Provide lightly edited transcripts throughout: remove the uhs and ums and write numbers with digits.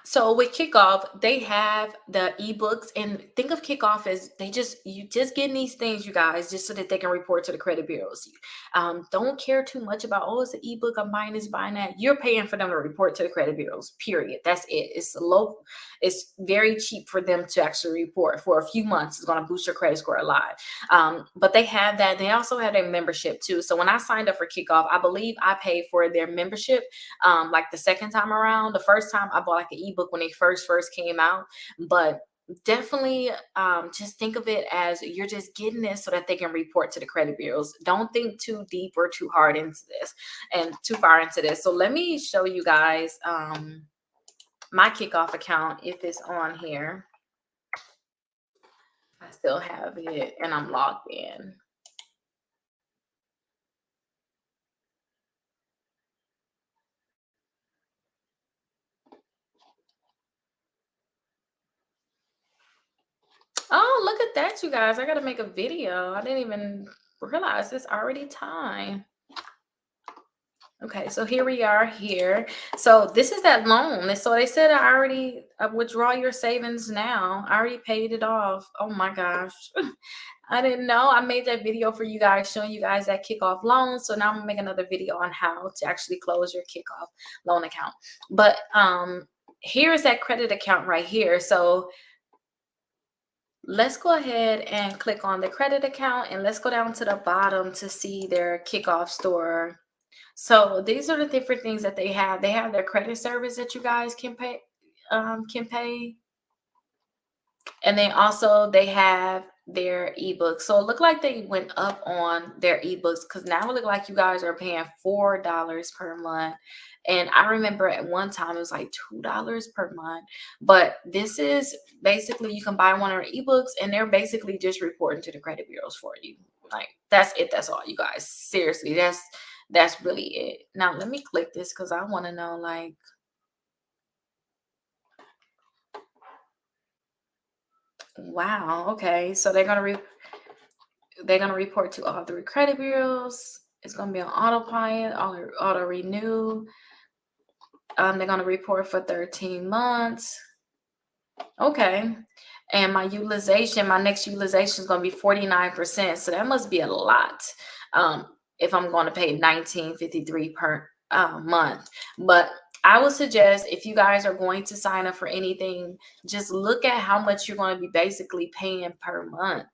So with Kickoff, they have the ebooks, and think of Kickoff as you just getting these things, you guys, just so that they can report to the credit bureaus. Don't care too much about, oh, it's an ebook, I'm buying this, buying that. You're paying for them to report to the credit bureaus. Period. That's it. It's low. It's very cheap for them to actually report for a few months. It's going to boost your credit score a lot. But they have that. They also have a membership too. So when I signed up for Kickoff, I believe I paid for their membership like the second time around. The first time I bought like an ebook when they first came out, but definitely just think of it as you're just getting this so that they can report to the credit bureaus. Don't think too deep or too hard into this and too far into this. So let me show you guys my Kickoff account if it's on here. I still have it and I'm logged in. Oh, look at that, you guys. I got to make a video. I didn't even realize it's already time. Okay, so here we are here. So this is that loan. So they said I already withdraw your savings now. I already paid it off. Oh my gosh. I didn't know. I made that video for you guys, showing you guys that Kickoff loan. So now I'm gonna make another video on how to actually close your Kickoff loan account. But here's that credit account right here. So let's go ahead and click on the credit account, and let's go down to the bottom to see their Kickoff store. So these are the different things that they have. They have their credit service that you guys can pay, and then also they have their ebooks. So it looked like they went up on their ebooks because now it look like you guys are paying $4 per month. And I remember at one time it was like $2 per month. But this is basically you can buy one of their ebooks and they're basically just reporting to the credit bureaus for you. Like that's it. That's all, you guys. Seriously, that's really it. Now let me click this because I want to know like. Wow. Okay. So they're gonna report to all three credit bureaus. It's gonna be on autopilot, auto renew. They're gonna report for 13 months. Okay. And my next utilization is gonna be 49%. So that must be a lot. If I'm gonna pay $19.53 per month. But I would suggest if you guys are going to sign up for anything, just look at how much you're going to be basically paying per month,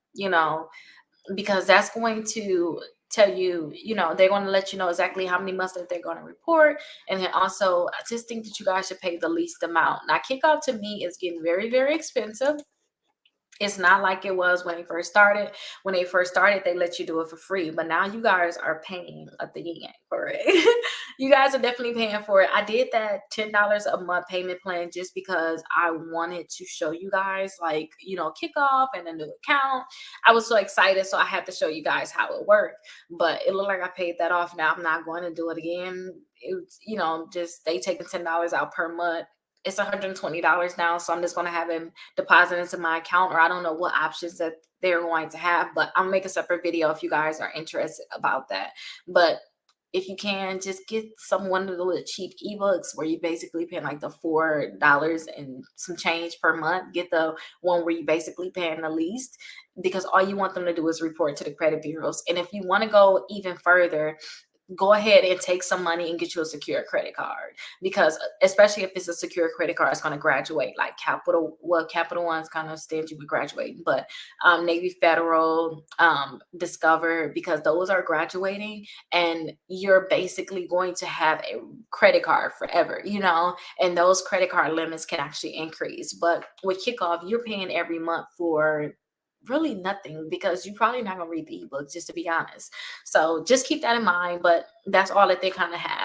because that's going to tell you, they're going to let you know exactly how many months that they're going to report. And then also, I just think that you guys should pay the least amount. Now, Kickoff to me is getting very, very expensive. It's not like it was when they first started. When they first started, they let you do it for free. But now you guys are paying a thing for it. You guys are definitely paying for it. I did that $10 a month payment plan just because I wanted to show you guys, like, Kickoff and a new account. I was so excited. So I had to show you guys how it worked. But it looked like I paid that off. Now I'm not going to do it again. It's, just they taking $10 out per month. It's $120 now, so I'm just going to have him deposit into my account, or I don't know what options that they're going to have, but I'll make a separate video if you guys are interested about that. But if you can, just get one of the cheap ebooks where you basically pay like the $4 and some change per month. Get the one where you basically paying the least, because all you want them to do is report to the credit bureaus. And if you want to go even further, go ahead and take some money and get you a secure credit card, because especially if it's a secure credit card, it's going to graduate like Capital One's kind of stingy with graduating, but Navy Federal, Discover, because those are graduating and you're basically going to have a credit card forever, and those credit card limits can actually increase. But with Kickoff, you're paying every month for really nothing, because you're probably not going to read the ebook, just to be honest. So just keep that in mind. But that's all that they kind of have.